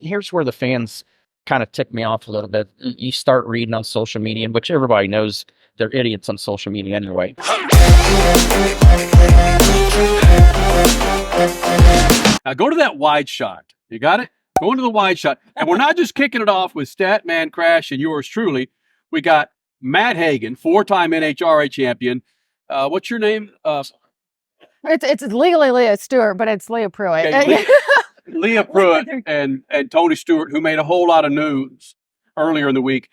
here's where the fans kind of tick me off a little bit. You start reading on social media, which everybody knows they're idiots on social media anyway. Now go to that wide shot. You got it? Go into the wide shot. And we're not just kicking it off with Statman Crash and yours truly. We got Matt Hagen, 4-time NHRA champion. What's your name? It's legally Leah Stewart, but it's Leah Pruett. Okay, Leah Pruett and Tony Stewart, who made a whole lot of news earlier in the week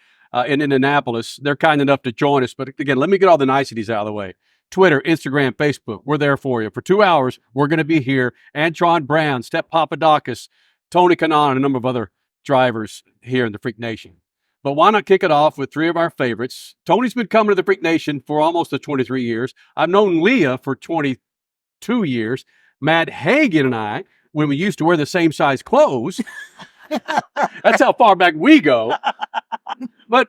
in Indianapolis. They're kind enough to join us. But again, let me get all the niceties out of the way. Twitter, Instagram, Facebook, we're there for you. For 2 hours, we're going to be here. Antron Brown, Step Papadakis, Tony Kanaan, and a number of other drivers here in the Freak Nation. But why not kick it off with 3 of our favorites? Tony's been coming to the Freak Nation for almost 23 years. I've known Leah for 22 years. Matt Hagen and I, when we used to wear the same size clothes, that's how far back we go. But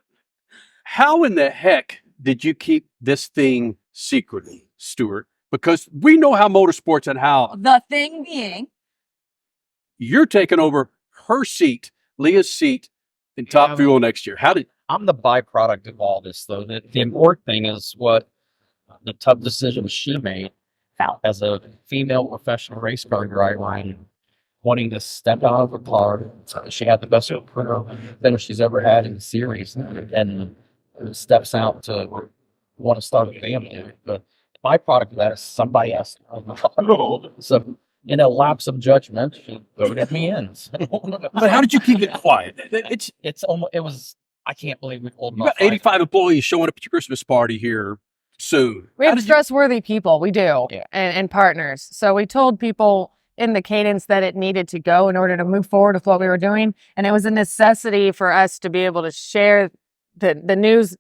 how in the heck did you keep this thing secret, Stewart? Because we know how motorsports and how the thing being, you're taking over her seat, Leah's seat, in Top Fuel next year. How did I'm the byproduct of all this, though. The important thing is what the tough decision she made as a female professional race car driver and wanting to step out of her car. She had the best finish she's ever had in the series, and steps out to want to start a family. But the byproduct of that is somebody else. So, in a lapse of judgment, she voted me in. But how did you keep it quiet? It was. I can't believe we pulled. You got 85 employees showing up at your Christmas party here soon. We have trustworthy people. We do, Yeah. and partners. So we told people in the cadence that it needed to go in order to move forward with what we were doing, and it was a necessity for us to be able to share the news.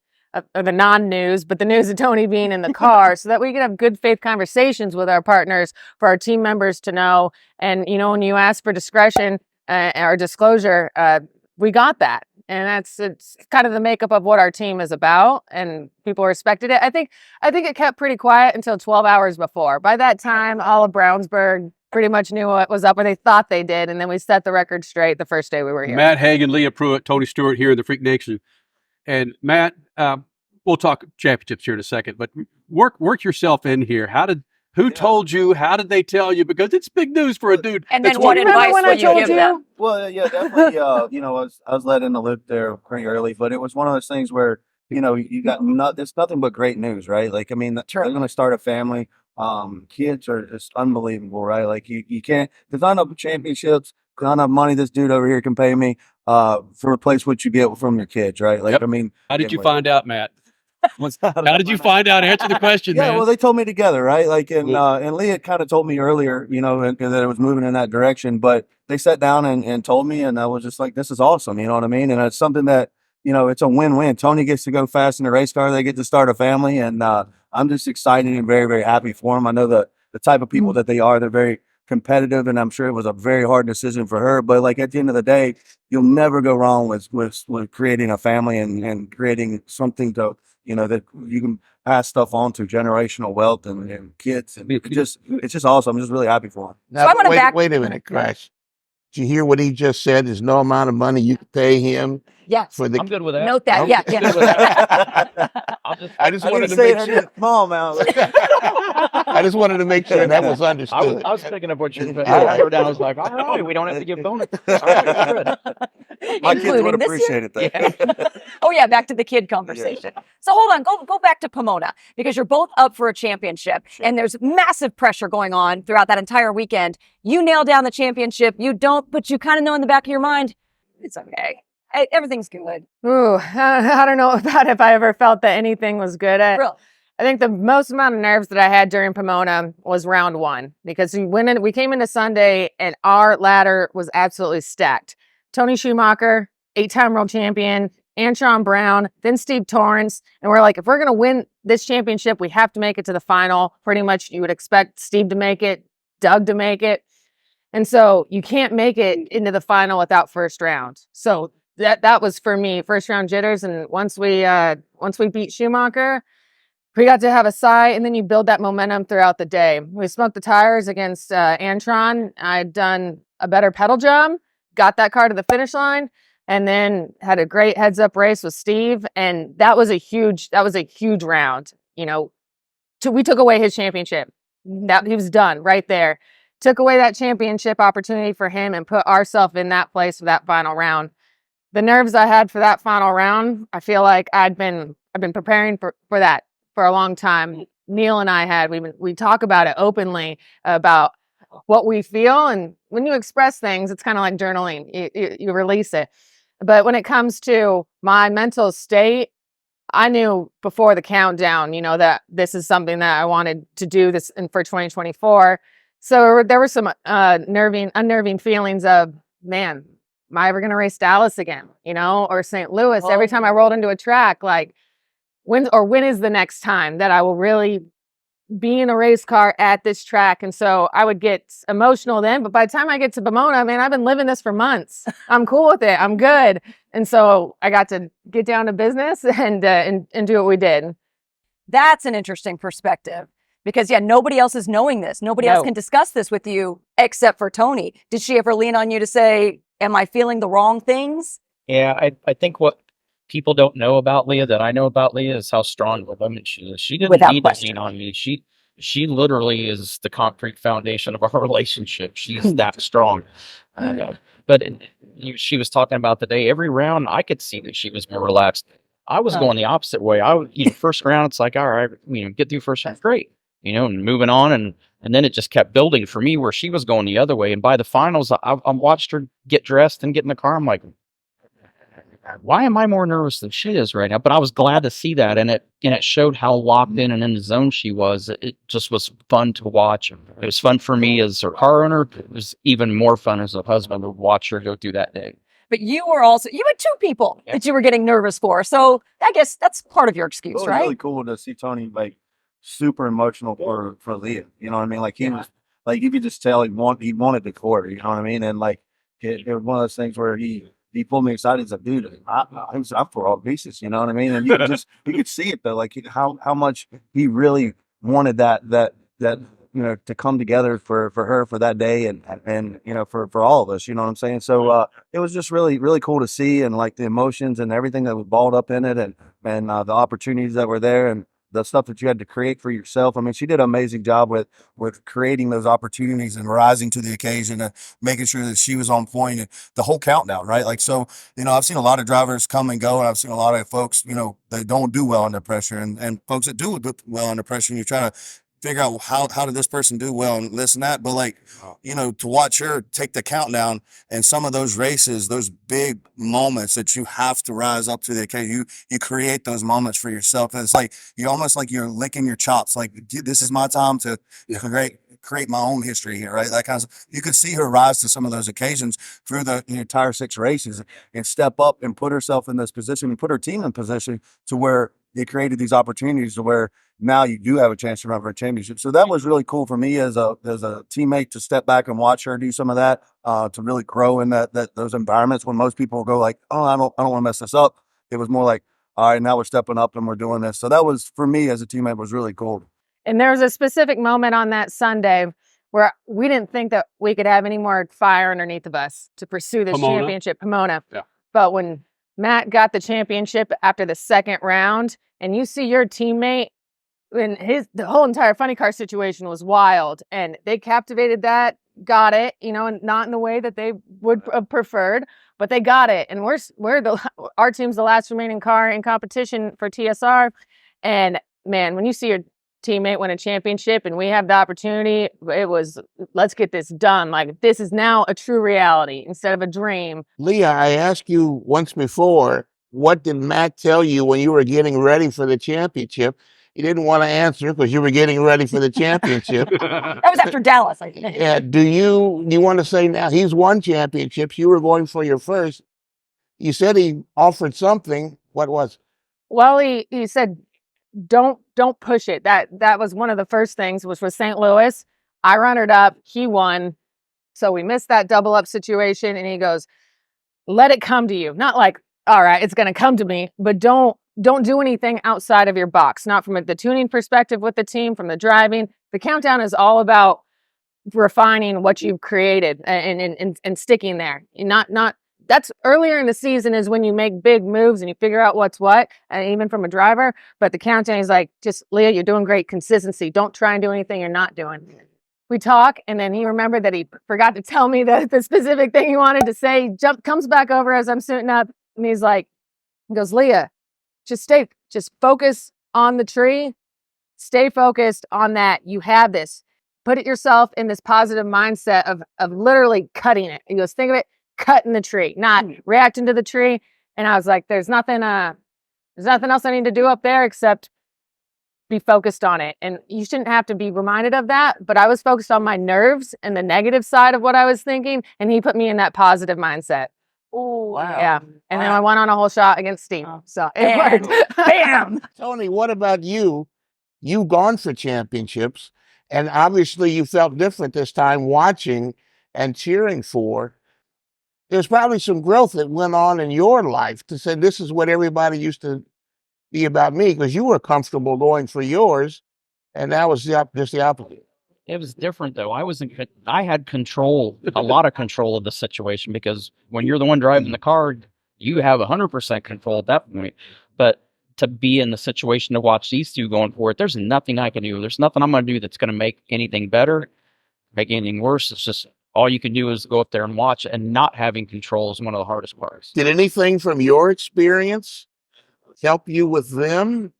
Or the non-news, but the news of Tony being in the car so that we could have good faith conversations with our partners for our team members to know. And, when you ask for discretion or disclosure, we got that. And it's kind of the makeup of what our team is about, and people respected it. I think it kept pretty quiet until 12 hours before. By that time, all of Brownsburg pretty much knew what was up, or they thought they did. And then we set the record straight the first day we were here. Matt Hagen, Leah Pruett, Tony Stewart here in the Freak Nation. And Matt, we'll talk championships here in a second, but work yourself in here. Who told you? How did they tell you? Because it's big news for a dude. and then what advice would you give them? Well, yeah, definitely. I was let in the loop there pretty early, but it was one of those things where you got it's nothing but great news, right? Like, I mean, they're going to start a family. Kids are just unbelievable, right? Like you can't. There's not enough championships. Not enough money this dude over here can pay me for replace what you get from your kids, right? Like, Yep. I mean, How did you find out, Matt? How did you find out? Answer the question, yeah, man. well, they told me together, right? Like, and Leah kind of told me earlier, and that it was moving in that direction. But they sat down and told me, and I was just like, "This is awesome," you know what I mean? And it's something that it's a win-win. Tony gets to go fast in the race car; they get to start a family, and I'm just excited and very, very happy for them. I know the type of people that they are; they're very competitive, and I'm sure it was a very hard decision for her. But like at the end of the day, you'll never go wrong with creating a family and creating something to that you can pass stuff on to, generational wealth and kids, and it's just awesome. I'm just really happy for him. So I'm gonna Wait a minute, Crash. Did you hear what he just said? There's no amount of money you can pay him. Yes. I'm good with that. Note that. Okay. Yeah. I just wanted to say make it sure. small amount. I just wanted to make sure that was understood. I was thinking of what you said. I heard that. I was like, all right, we don't have to give bonus. All right, good. My kids would Including this year. appreciate it. That. Oh yeah, back to the kid conversation. So hold on, go back to Pomona, because you're both up for a championship, and there's massive pressure going on throughout that entire weekend. You nail down the championship, you don't, but you kind of know in the back of your mind, it's okay. Everything's good. Ooh, I don't know about if I ever felt that anything was good. Really? I think the most amount of nerves that I had during Pomona was round one, because we came into Sunday and our ladder was absolutely stacked. Tony Schumacher, 8-time world champion, Antron Brown, then Steve Torrance. And we're like, if we're going to win this championship, we have to make it to the final. Pretty much you would expect Steve to make it, Doug to make it. And so you can't make it into the final without first round. So that was for me, first round jitters. And once we beat Schumacher, we got to have a sigh, and then you build that momentum throughout the day. We smoked the tires against Antron. I'd done a better pedal job, got that car to the finish line, and then had a great heads up race with Steve. And that was a huge round. You know, we took away his championship. That he was done right there. Took away that championship opportunity for him and put ourselves in that place for that final round. The nerves I had for that final round, I feel like I've been preparing for that for a long time. Neil and I had, we talk about it openly about what we feel. And when you express things, it's kind of like journaling. You release it. But when it comes to my mental state, I knew before the countdown, you know, that this is something that I wanted to do this for 2024. So there were some unnerving feelings of, man, am I ever going to race Dallas again? You know, or St. Louis? Every time I rolled into a track, like when is the next time that I will really be in a race car at this track? And so I would get emotional then, but by the time I get to Pomona, man, I've been living this for months. I'm cool with it. I'm good. And so I got to get down to business and do what we did. That's an interesting perspective because, yeah, nobody else is knowing this. Nobody else can discuss this with you except for Tony. Did she ever lean on you to say, am I feeling the wrong things? Yeah, I think what people don't know about Leah that I know about Leah is how strong of a woman she is. She didn't Without need question. to lean on me. She literally is the concrete foundation of our relationship. She's that strong. But she was talking about the day, every round I could see that she was more relaxed. I was going the opposite way. I would, first round, it's like, all right, get through first round, great, and moving on. And then it just kept building for me where she was going the other way. And by the finals, I watched her get dressed and get in the car. I'm like, why am I more nervous than she is right now? But I was glad to see that. And it showed how locked in and in the zone she was. It just was fun to watch. It was fun for me as her car owner. It was even more fun as a husband to watch her go through that day. But you had two people that you were getting nervous for. So I guess that's part of your excuse, It was right? really cool to see Tony like super emotional for Leah. You know what I mean? Like he was like you could just tell he wanted the quarter. You know what I mean? And like it was one of those things where he pulled me aside. He's like, dude, I'm for all pieces. You know what I mean? And you could see it though, like how much he really wanted that to come together for her for that day and for all of us. You know what I'm saying? So it was just really really cool to see, and like the emotions and everything that was balled up in it, and the opportunities that were there, and the stuff that you had to create for yourself. I mean, she did an amazing job with creating those opportunities and rising to the occasion and making sure that she was on point and the whole countdown, right? Like, so, I've seen a lot of drivers come and go, and I've seen a lot of folks, that don't do well under pressure, and folks that do well under pressure, and you try to figure out how did this person do well and this and that. But like, to watch her take the countdown and some of those races, those big moments that you have to rise up to the occasion, you create those moments for yourself. And it's like, you're almost like you're licking your chops. Like, this is my time to create my own history here, right? That kind of, you could see her rise to some of those occasions through the entire 6 races and step up and put herself in this position and put her team in position to where they created these opportunities to where now you do have a chance to run for a championship. So that was really cool for me as a teammate to step back and watch her do some of that, to really grow in those environments when most people go like, oh, I don't want to mess this up. It was more like, all right, now we're stepping up and we're doing this. So that was, for me as a teammate, was really cool. And there was a specific moment on that Sunday where we didn't think that we could have any more fire underneath of us to pursue this championship, Pomona. Yeah. But when Matt got the championship after the second round, and you see your teammate, and the whole entire funny car situation was wild, and they captivated that, got it, and not in the way that they would have preferred, but they got it. And our team's the last remaining car in competition for TSR. And man, when you see your teammate win a championship and we have the opportunity, it was, let's get this done. Like, this is now a true reality instead of a dream. Leah, I asked you once before, what did Matt tell you when you were getting ready for the championship? You didn't want to answer because you were getting ready for the championship. That was after Dallas, I think. Yeah. Do you want to say now he's won championships? You were going for your first. You said he offered something. What was it? Well, he said, don't push it. That was one of the first things, which was St. Louis. I runnered up, he won. So we missed that double up situation. And he goes, let it come to you. Not like, all right, it's going to come to me, but don't do anything outside of your box. Not from the tuning perspective with the team, from the driving. The countdown is all about refining what you've created and sticking there. Not that's earlier in the season is when you make big moves and you figure out what's what, and even from a driver. But the countdown is like, just Leah, you're doing great. Consistency. Don't try and do anything you're not doing. We talk, and then he remembered that he forgot to tell me the specific thing he wanted to say. Comes back over as I'm suiting up, and he goes, Leah, just focus on the tree. Stay focused on that. You have this. Put it yourself in this positive mindset of literally cutting it. He goes, think of it, cutting the tree, not reacting to the tree. And I was like, there's nothing else I need to do up there except be focused on it. And you shouldn't have to be reminded of that, but I was focused on my nerves and the negative side of what I was thinking, and he put me in that positive mindset. Oh, Wow. Yeah. And then I went on a whole shot against Steve. So it worked. Bam. Tony, what about you? You've gone for championships, and obviously you felt different this time watching and cheering for. There's probably some growth that went on in your life to say this is what everybody used to be about me, because you were comfortable going for yours, and that was just the opposite. It was different though. I had control, a lot of control of the situation, because when you're the one driving the car, you have 100% control at that point. But to be in the situation to watch these two going for it, there's nothing I can do. There's nothing I'm going to do that's going to make anything better, make anything worse. It's just all you can do is go up there and watch, and not having control is one of the hardest parts. Did anything from your experience help you with them?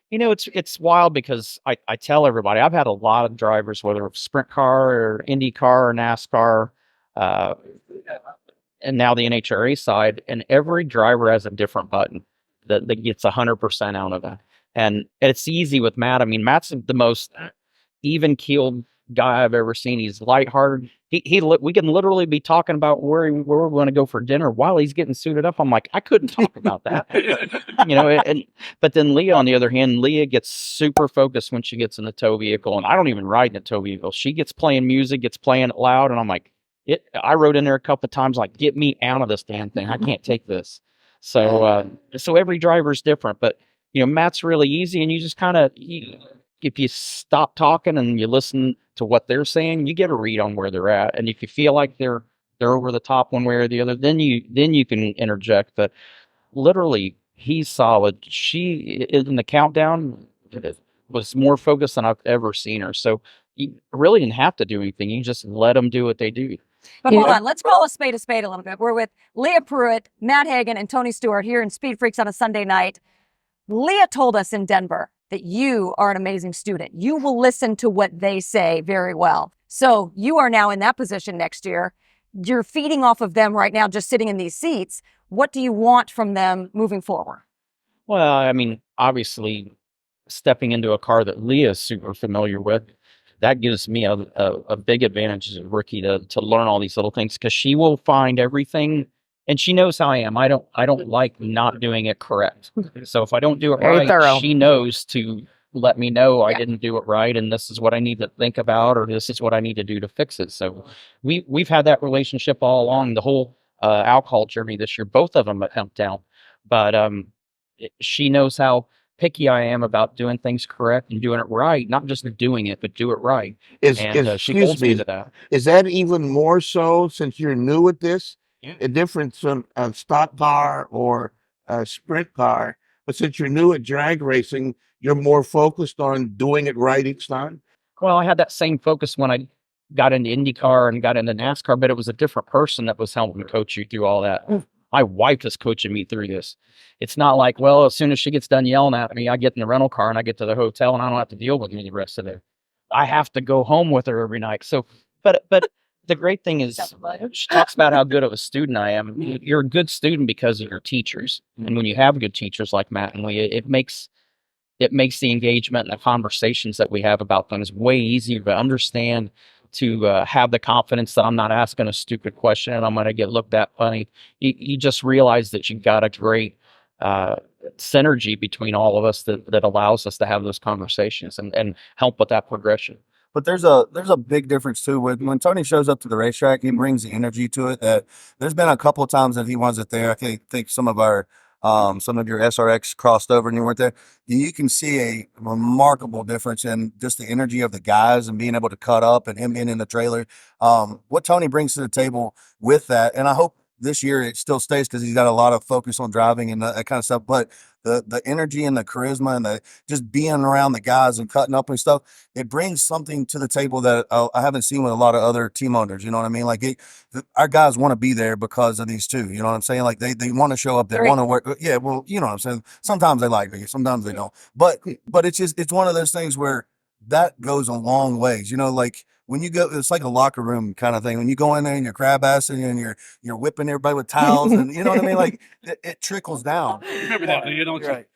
You know, it's wild, because I tell everybody, I've had a lot of drivers, whether it's sprint car or Indy car or NASCAR, and now the NHRA side, and every driver has a different button that gets 100% out of it. And it's easy with Matt. I mean, Matt's the most even-keeled guy I've ever seen. He's lighthearted. We can literally be talking about where we're going to go for dinner while he's getting suited up. I'm like, I couldn't talk about that, you know. But then Leah, on the other hand, Leah gets super focused when she gets in the tow vehicle, and I don't even ride in a tow vehicle. She gets playing music, gets playing it loud, and I'm like, I wrote in there a couple of times, like, get me out of this damn thing. I can't take this. So every driver's different, but you know, Matt's really easy, and you just kind of, if you stop talking and you listen to what they're saying, you get a read on where they're at. And if you feel like they're over the top one way or the other, then you can interject. But literally, he's solid. She, in the countdown, was more focused than I've ever seen her. So you really didn't have to do anything. You just let them do what they do. But hold on, let's call a spade a little bit. We're with Leah Pruett, Matt Hagen, and Tony Stewart here in SpeedFreaks on a Sunday night. Leah told us in Denver that you are an amazing student. You will listen to what they say very well. So you are now in that position next year. You're feeding off of them right now, just sitting in these seats. What do you want from them moving forward? Well, I mean, obviously, stepping into a car that Leah is super familiar with, that gives me a big advantage as a rookie to learn all these little things, because she will find everything. And she knows how I am. I don't like not doing it correct. So if I don't do it Very right, thorough. she knows to let me know I didn't do it right, and this is what I need to think about, or this is what I need to do to fix it. So we've had that relationship all along the whole alcohol journey this year. Both of them have helped out, but she knows how picky I am about doing things correct and doing it right, not just doing it, but do it right. She holds me to that. Is that even more so since you're new at this? Yeah. A difference on a stock car or a sprint car, but since you're new at drag racing, you're more focused on doing it right each time? Well, I had that same focus when I got into IndyCar and got into NASCAR, but it was a different person that was helping coach you through all that. My wife is coaching me through this. It's not like, well, as soon as she gets done yelling at me, I get in the rental car and I get to the hotel and I don't have to deal with me the rest of it. I have to go home with her every night. So, but the great thing is, she talks about how good of a student I am. You're a good student because of your teachers. And when you have good teachers like Matt and Leah, it makes the engagement and the conversations that we have about things way easier to understand, to have the confidence that I'm not asking a stupid question and I'm going to get looked at funny. You just realize that you've got a great synergy between all of us that allows us to have those conversations and help with that progression. But there's a big difference too. When Tony shows up to the racetrack, he brings the energy to it. That there's been a couple of times that he wasn't there. I think some of our some of your SRX crossed over and you weren't there. You can see a remarkable difference in just the energy of the guys and being able to cut up and him being in the trailer. What Tony brings to the table with that, and I hope this year it still stays because he's got a lot of focus on driving and that kind of stuff. But the energy and the charisma and the just being around the guys and cutting up and stuff, it brings something to the table that I haven't seen with a lot of other team owners. You know what I mean? Like our guys want to be there because of these two. You know what I'm saying? Like they want to show up. They want to work. Yeah. Well, you know what I'm saying? Sometimes they like me, sometimes they don't. But it's one of those things where that goes a long ways. You know, like when you go, it's like a locker room kind of thing. When you go in there and you're crab assing and you're whipping everybody with towels and you know what I mean? Like it trickles down. Remember that, Leah, don't you? Right.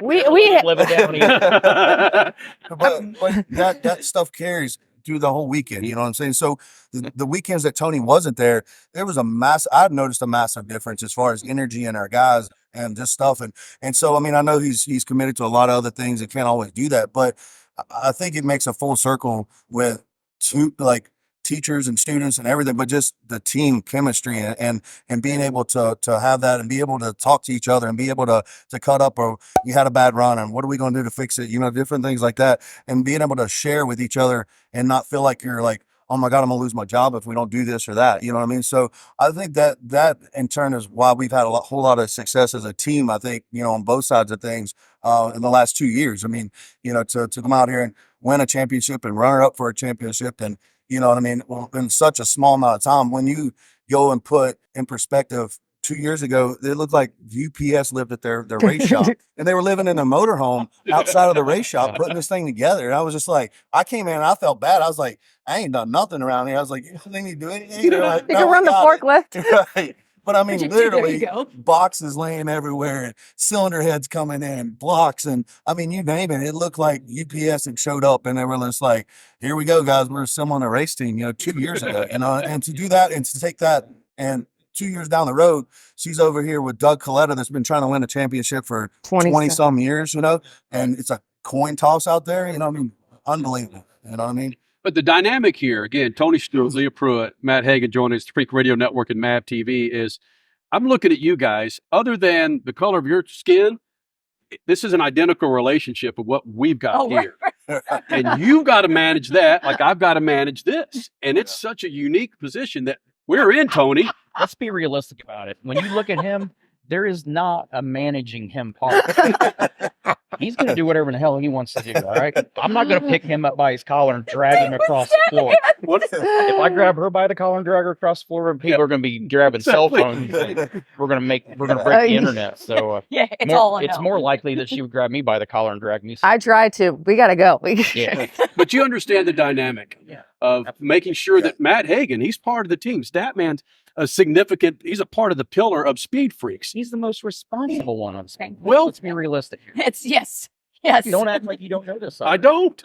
we Live it down here. but that stuff carries through the whole weekend. You know what I'm saying? So the weekends that Tony wasn't there, there was I've noticed a massive difference as far as energy in our guys and just stuff. And so, I mean, I know he's committed to a lot of other things and can't always do that, but I think it makes a full circle with teachers and students and everything, but just the team chemistry and being able to have that and be able to talk to each other and be able to cut up, or you had a bad run and what are we going to do to fix it? You know, different things like that, and being able to share with each other and not feel like you're like, oh my God, I'm gonna lose my job if we don't do this or that. You know what I mean? So I think that in turn is why we've had whole lot of success as a team. I think, you know, on both sides of things in the last 2 years. I mean, you know, to come out here and win a championship and runner up for a championship, and you know what I mean? Well, in such a small amount of time, when you go and put in perspective, 2 years ago, it looked like UPS lived at their race shop and they were living in a motorhome outside of the race shop, putting this thing together. And I was just like, I came in and I felt bad. I was like, I ain't done nothing around here. I was like, you don't think you do anything? They're like, you "No, can we run the got it." forklift. Right. But I mean, There you literally go. boxes laying everywhere and cylinder heads coming in, blocks. And I mean, you name it. It looked like UPS had showed up and they were just like, here we go, guys. We're assembling a race team, you know, 2 years ago, you know, and to do that and to take that and 2 years down the road, she's over here with Doug Coletta that's been trying to win a championship for 20 some years, you know, and it's a coin toss out there, you know, I mean, unbelievable. You know what I mean? But the dynamic here, again, Tony Stewart, Leah Pruett, Matt Hagen joining us, Freak Radio Network and MAV TV, is I'm looking at you guys, other than the color of your skin, this is an identical relationship of what we've got here. And you've got to manage that like I've got to manage this. And it's such a unique position that we're in, Tony. Let's be realistic about it. When you look at him, there is not a managing him part. He's going to do whatever the hell he wants to do. All right. I'm not going to pick him up by his collar and drag him across the floor. If I grab her by the collar and drag her across the floor, people are going to be grabbing cell phones. We're going to break the internet. So Yeah, it's more likely that she would grab me by the collar and drag me. I try to. We gotta go. Yeah. But you understand the dynamic of making sure that Matt Hagen, he's part of the team. Statman's he's a part of the pillar of SpeedFreaks. He's the most responsible one on Spain. Well, let's be realistic here. It's yes. You don't act like you don't know this. I don't.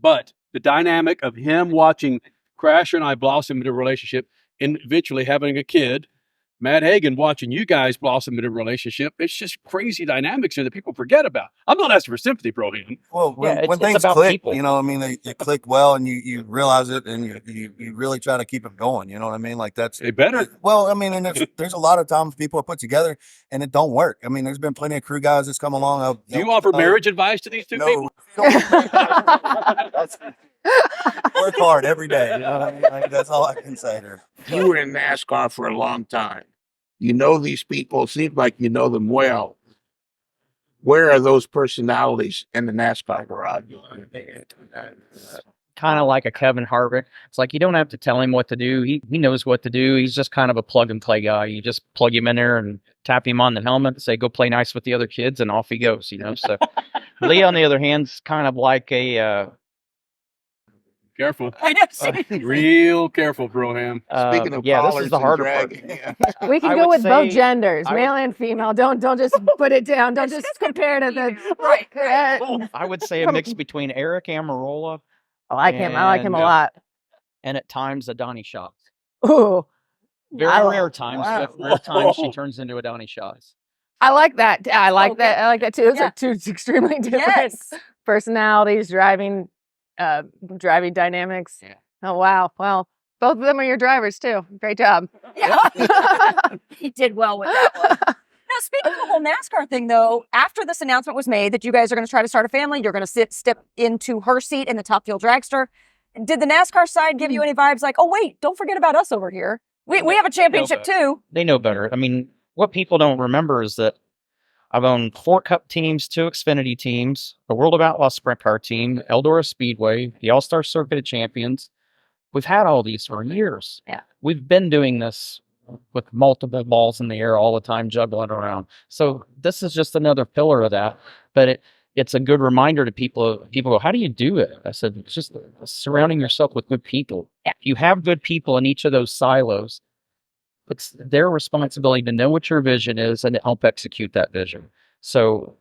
But the dynamic of him watching Crasher and I blossom into a relationship and eventually having a kid, Matt Hagen watching you guys blossom into a relationship, it's just crazy dynamics here that people forget about. I'm not asking for sympathy, bro. Well, when things click, people. You know, I mean, they click well and you realize it and you really try to keep it going. You know what I mean? Like that's... They better. Well, I mean, and there's a lot of times people are put together and it don't work. I mean, there's been plenty of crew guys that's come along. Do you offer marriage advice to these two people? Work hard every day. You know what I mean? Like, that's all I can say there. You were in NASCAR for a long time. You know these people. It seems like you know them well. Where are those personalities in the NASCAR garage? Kind of like a Kevin Harvick. It's like you don't have to tell him what to do. He knows what to do. He's just kind of a plug and play guy. You just plug him in there and tap him on the helmet and say, go play nice with the other kids, and off he goes, you know. So Leah, on the other hand, is kind of like a Careful. I know. Real careful, Broham. Speaking of this is the harder part. We can I go would with both say- genders, male and female. Don't just put it down. Don't just compare to the Right. I would say a mix between Eric Amarola I like him. I like him a lot. and at times a Donnie Schatz. Ooh, Very Wow. rare times, but rare times she turns into a Donnie Schatz. I like that. I like that. Okay. I like that too. It's Yeah. like two extremely different Yes. personalities, driving dynamics. Yeah. Oh wow. Well, both of them are your drivers too. Great job. Yeah. He did well with that one. Now, speaking of the whole NASCAR thing, though, after this announcement was made that you guys are going to try to start a family, you're going to step into her seat in the Top Fuel Dragster. Did the NASCAR side give you any vibes like, oh, wait, don't forget about us over here? We have a championship, too. They know better. I mean, what people don't remember is that I've owned 4 Cup teams, 2 Xfinity teams, the World of Outlaw Sprint Car team, Eldora Speedway, the All-Star Circuit of Champions. We've had all these for years. Yeah. We've been doing this with multiple balls in the air all the time, juggling around. So this is just another pillar of that. But it's a good reminder to people. People go, how do you do it? I said, it's just surrounding yourself with good people. Yeah. You have good people in each of those silos. It's their responsibility to know what your vision is and to help execute that vision. So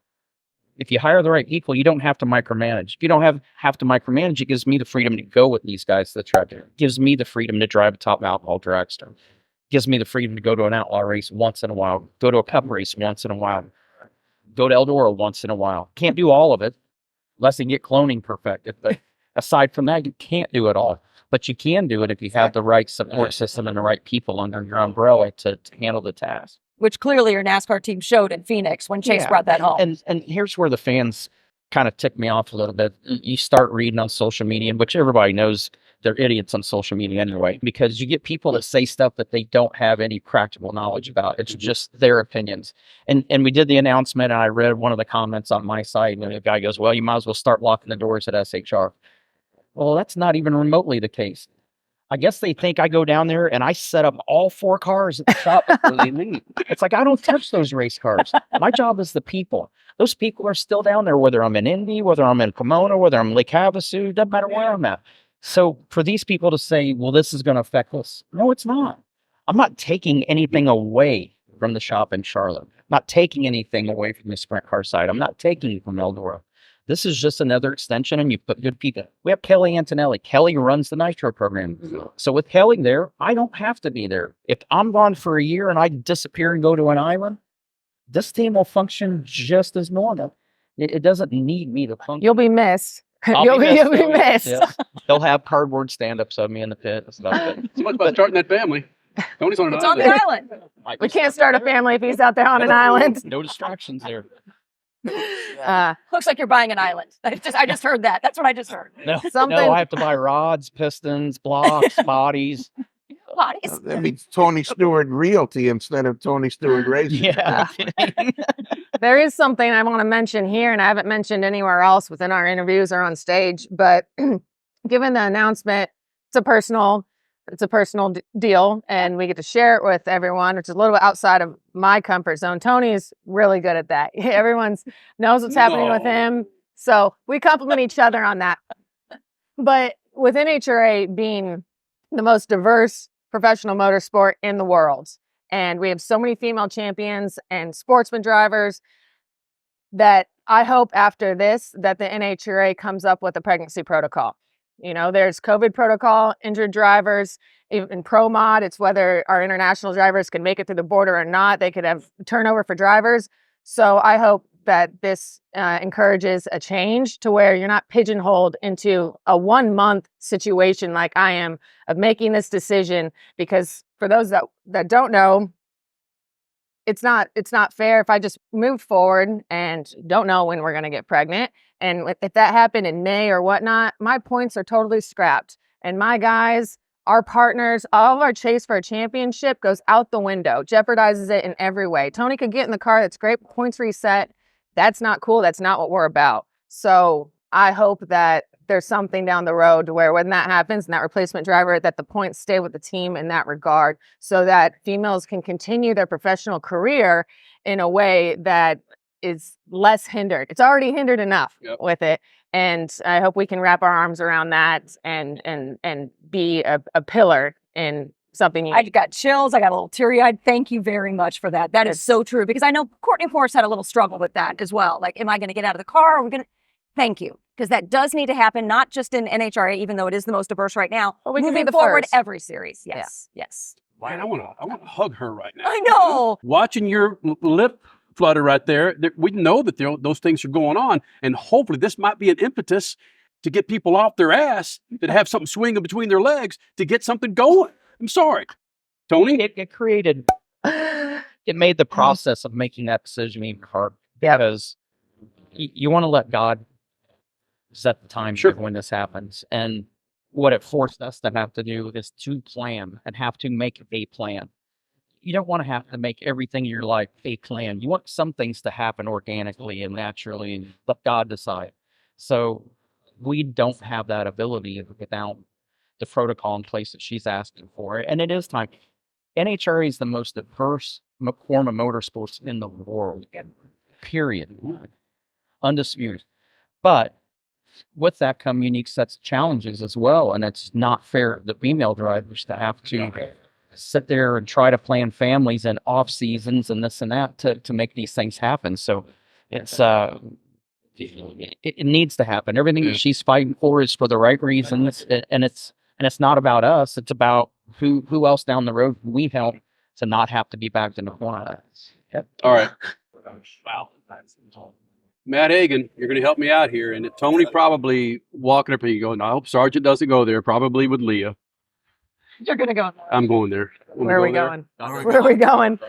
if you hire the right people, you don't have to micromanage. If you don't have to micromanage, it gives me the freedom to go with these guys to the track. It gives me the freedom to drive a top alcohol dragster. It gives me the freedom to go to an outlaw race once in a while, go to a cup race once in a while, go to Eldora once in a while. Can't do all of it unless you get cloning perfected. But aside from that, you can't do it all. But you can do it if you have the right support system and the right people under your umbrella to handle the task. Which clearly your NASCAR team showed in Phoenix when Chase brought that home. And here's where the fans kind of tick me off a little bit. You start reading on social media, which everybody knows they're idiots on social media anyway, because you get people that say stuff that they don't have any practical knowledge about. It's just their opinions. And we did the announcement, and I read one of the comments on my site, and the guy goes, well, you might as well start locking the doors at SHR. Well, that's not even remotely the case. I guess they think I go down there and I set up all 4 cars at the shop before they leave. It's like, I don't touch those race cars. My job is the people. Those people are still down there, whether I'm in Indy, whether I'm in Pomona, whether I'm in Lake Havasu, doesn't matter where I'm at. So for these people to say, well, this is going to affect us. No, it's not. I'm not taking anything away from the shop in Charlotte. I'm not taking anything away from the sprint car side. I'm not taking it from Eldora. This is just another extension, and you put good people. We have Kelly Antonelli. Kelly runs the Nitro program. So with Kelly there, I don't have to be there. If I'm gone for a year and I disappear and go to an island, this team will function just as normal. It doesn't need me to function. You'll be missed. I'll You'll be missed. Yes. They'll have cardboard stand-ups of me in the pit. That's about it. So much about starting that family. Tony's on an It's on island. the island. We can't start a family if he's out there on an island. No distractions there. Looks like you're buying an island. I just heard that. That's what I just heard. No, Something- no, I have to buy rods, pistons, blocks, bodies. Bodies. That means Tony Stewart Realty instead of Tony Stewart Racing. Yeah. There is something I want to mention here, and I haven't mentioned anywhere else within our interviews or on stage, but given the announcement, it's a personal deal, and we get to share it with everyone, which is a little bit outside of my comfort zone. Tony's really good at that. Everyone's knows what's happening with him, so we compliment each other on that. But with NHRA being the most diverse professional motorsport in the world, and we have so many female champions and sportsman drivers, that I hope after this that the NHRA comes up with a pregnancy protocol. You know, there's COVID protocol, injured drivers, even pro mod. It's whether our international drivers can make it through the border or not. They could have turnover for drivers. So I hope that this encourages a change to where you're not pigeonholed into a 1-month situation like I am of making this decision. Because for those that don't know, it's not fair if I just move forward and don't know when we're going to get pregnant. And if that happened in May or whatnot, my points are totally scrapped. And my guys, our partners, all of our chase for a championship goes out the window, jeopardizes it in every way. Tony could get in the car. That's great. Points reset. That's not cool. That's not what we're about. So I hope that there's something down the road to where when that happens and that replacement driver, that the points stay with the team in that regard, so that females can continue their professional career in a way that is less hindered. It's already hindered enough with it. And I hope we can wrap our arms around that and be a pillar in something I got chills. I got a little teary-eyed. Thank you very much for that. That is so true, because I know Courtney Forrest had a little struggle with that as well. Like, am I going to get out of the car? Are we going to? Thank you, because that does need to happen, not just in NHRA, even though it is the most diverse right now. But we can be moving the forward, first. every series. Yes, yes. Man, I want to hug her right now. I know. Watching your lip flutter right there, we know that those things are going on, and hopefully this might be an impetus to get people off their ass that have something swinging between their legs to get something going. I'm sorry. Tony? It created, it made the process of making that decision even harder. Yep. Because you want to let God set the time Sure. when this happens. And what it forced us to have to do is to plan and have to make a plan. You don't want to have to make everything in your life a plan. You want some things to happen organically and naturally and let God decide. So we don't have that ability without the protocol in place that she's asking for. And it is time. NHRA is the most diverse form of motorsports in the world, period. Undisputed. But with that come unique sets of challenges as well. And it's not fair to the female drivers to have to sit there and try to plan families and off seasons and this and that to make these things happen. So it's it needs to happen. Everything that she's fighting for is for the right reasons, and it's not about us. It's about who else down the road we help to not have to be backed in the corner. All right. Wow. Matt Hagen, you're going to help me out here. And Tony probably walking up here going, I hope Sargent doesn't go there, probably with Leah. You're going to go. I'm going there. Where are we going? Where are we going?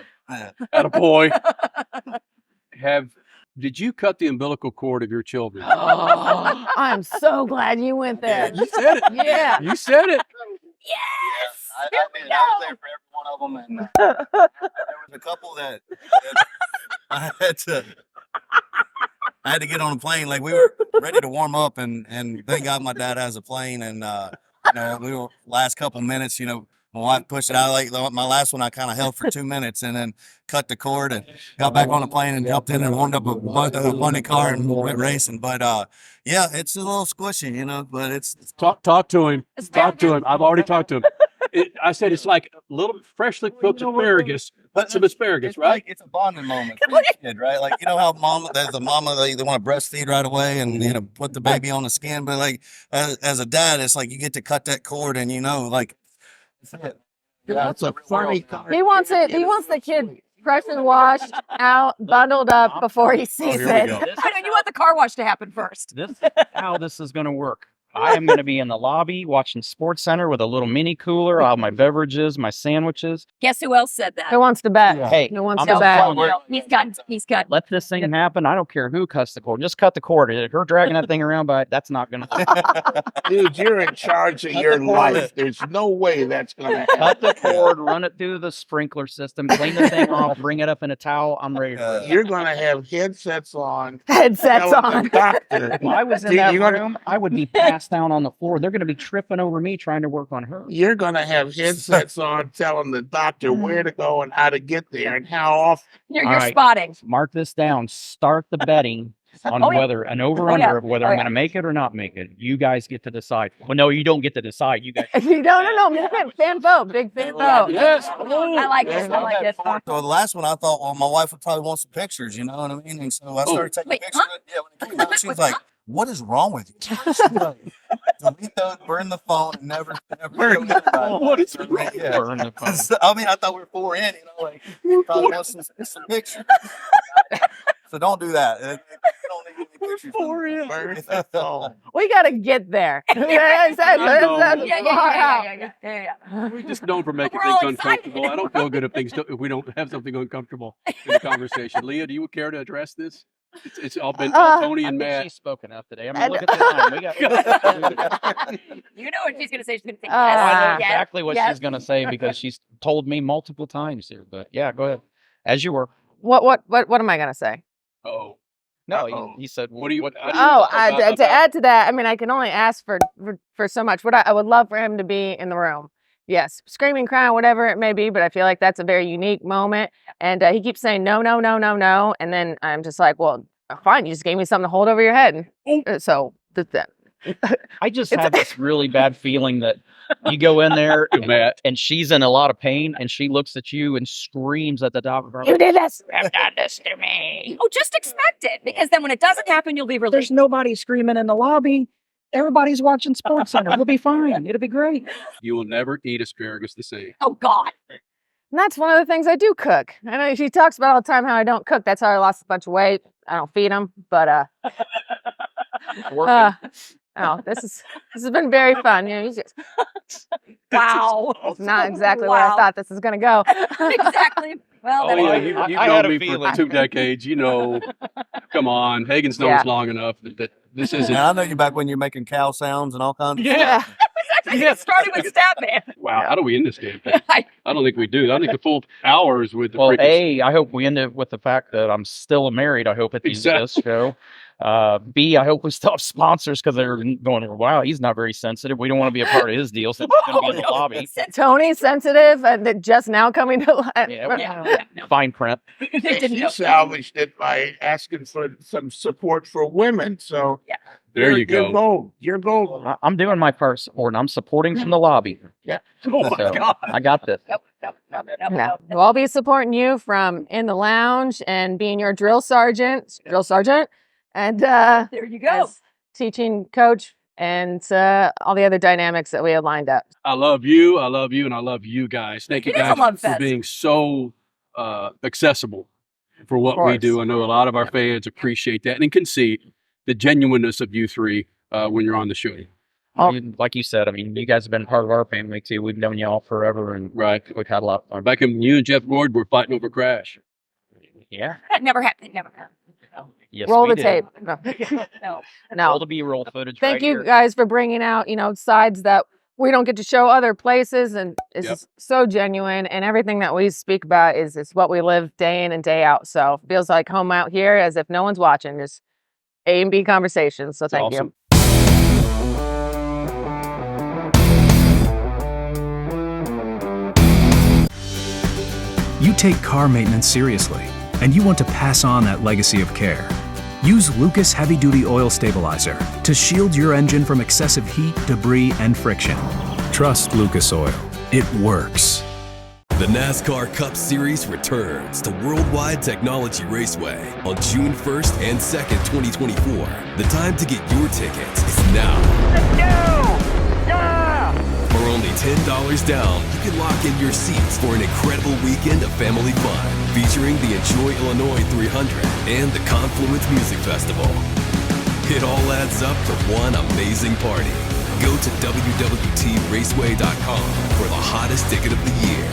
Attaboy. Did you cut the umbilical cord of your children? Oh, I'm so glad you went there. You said it. Yeah. You said it. Yes. I did. I was there for every one of them, and there was a couple that I had to get on a plane. Like, we were ready to warm up, and thank God my dad has a plane, and we were last couple minutes, my wife pushed it out. Like my last one, I kind of held for 2 minutes and then cut the cord and got back on the plane and jumped in and warmed up a bunny car and went racing. But yeah, it's a little squishy, but it's Talk to him. Talk to him. I've already talked to him. I said it's like a little freshly cooked asparagus. But some asparagus, it's right? Like, it's a bonding moment for your kid, right? Like, how the mama they want to breastfeed right away and put the baby on the skin, but like as a dad, it's like you get to cut that cord and like. That's a funny car. He wants it. He wants the kid pressure washed out, bundled up before he sees here we it. go. I know you want the car wash to happen first. This is how this is going to work. I am going to be in the lobby watching Sports Center with a little mini cooler, all my beverages, my sandwiches. Guess who else said that? Who wants to bet? Hey, Who wants I'm to just bet? telling you, He's got. let this thing happen. I don't care who cuts the cord. Just cut the cord. If her dragging that thing around, but that's not going to Dude, you're in charge of your life. There's no way that's going to happen. cut the cord, run it through the sprinkler system, clean the thing off, bring it up in a towel. I'm ready for it. You're going to have headsets on. Headsets telling on. the doctor. If I was in Dude, that you're gonna- room, I would be passed down on the floor. They're going to be tripping over me trying to work on her. You're going to have headsets on telling the doctor where to go and how to get there and how often. You're All right. spotting. Mark this down. Start the betting on Oh, yeah. whether an over Oh, yeah. under of whether Oh, I'm yeah. going to make it or not make it. You guys get to decide. Well, no, you don't get to decide. You guys. No. Fan vote. Big fan vote. Yes. I like it. I like it. So the last one, I thought, well, my wife would probably want some pictures, you know what I mean? And so I started taking Wait, pictures. huh? Yeah, when it came out, she was like, "What is wrong with you?" She's like, delete those, burn the phone, and never Burn the phone. What is wrong? Yeah. Burn the phone. So, I mean, I thought we were 4 in, like, probably want some pictures. So don't do that. You don't need any pictures. Burn the phone. We got to get there. We're just known for making We're all things excited. uncomfortable. I don't feel good if we don't have something uncomfortable in the conversation. Leah, do you care to address this? It's all been Tony I and think Matt. she's spoken up today. I mean, look at the time. We got. You know what she's going to say. She's going to say I know yes. exactly what yes. she's going to say because she's told me multiple times here. But yeah, go ahead. As you were. What am I gonna say? Oh, No, Uh-oh. you said. what do you? To add to that, I mean, I can only ask for so much. I would love for him to be in the room. Yes, screaming, crying, whatever it may be, but I feel like that's a very unique moment. And he keeps saying no, and then I'm just like, well, fine, you just gave me something to hold over your head. So that. I just have this really bad feeling that you go in there Matt. and she's in a lot of pain and she looks at you and screams at the doctor. You did this. You've done this to me. Oh, just expect it, because then when it doesn't happen, you'll be There's relieved. nobody screaming in the lobby. Everybody's watching Sports Center. We'll be fine. It'll be great. You will never eat asparagus the same. Oh God. And that's one of the things I do cook. I know she talks about all the time how I don't cook. That's how I lost a bunch of weight. I don't feed them, but Oh, this has been very fun. You know, Wow. it's not exactly where I Wow. thought this was going to go. Exactly. Well, Oh then yeah, again, you've I known had a me for feeling. 2 decades. You know, come on, Hagen's known us Yeah. long enough that this isn't. And I know you back when you're making cow sounds and all kinds of stuff. Yeah. it started with Statman. Wow. How do we end this damn thing? I don't think we do. I think the full hours with the Well, freaking. I hope we end it with the fact that I'm still married. I hope at the end of this Exactly. show. B, I hope we still have sponsors because they're going, wow, he's not very sensitive. We don't want to be a part of his deal since it's going to be in the lobby. Tony's sensitive and just now coming to life. Yeah, fine print. You salvaged it by asking for some support for women. So There you you're go. gold. You're gold. I'm doing my part support and I'm supporting from the lobby. Yeah. Oh my So, God. I got this. No. We'll all be supporting you from in the lounge and being your drill sergeant, and There you go. as teaching coach and all the other dynamics that we have lined up. I love you, and I love you guys. Thank you It is a guys love for fest. being so accessible for what we course. do. I know a lot of our fans appreciate that and can see the genuineness of you three when you're on the show. Like you said, I mean, you guys have been part of our family too. We've known y'all forever and Right. we've had a lot of fun. Back when you and Jeff Gord were fighting over Crash. Yeah. That never happened. It never happened. Yes, Roll we the did. tape. No. No. No. Roll the B-roll footage. Thank right you here. guys for bringing out, sides that we don't get to show other places, and it's Yep. so genuine, and everything that we speak about is what we live day in and day out. So it feels like home out here, as if no one's watching, just A and B conversations. So thank Awesome. you. You take car maintenance seriously, and you want to pass on that legacy of care. Use Lucas Heavy Duty Oil Stabilizer to shield your engine from excessive heat, debris, and friction. Trust Lucas Oil. It works. The NASCAR Cup Series returns to Worldwide Technology Raceway on June 1st and 2nd, 2024. The time to get your tickets is now. For only $10 down, you can lock in your seats for an incredible weekend of family fun, featuring the Enjoy Illinois 300 and the Confluence Music Festival. It all adds up to one amazing party. Go to WWTRaceway.com for the hottest ticket of the year.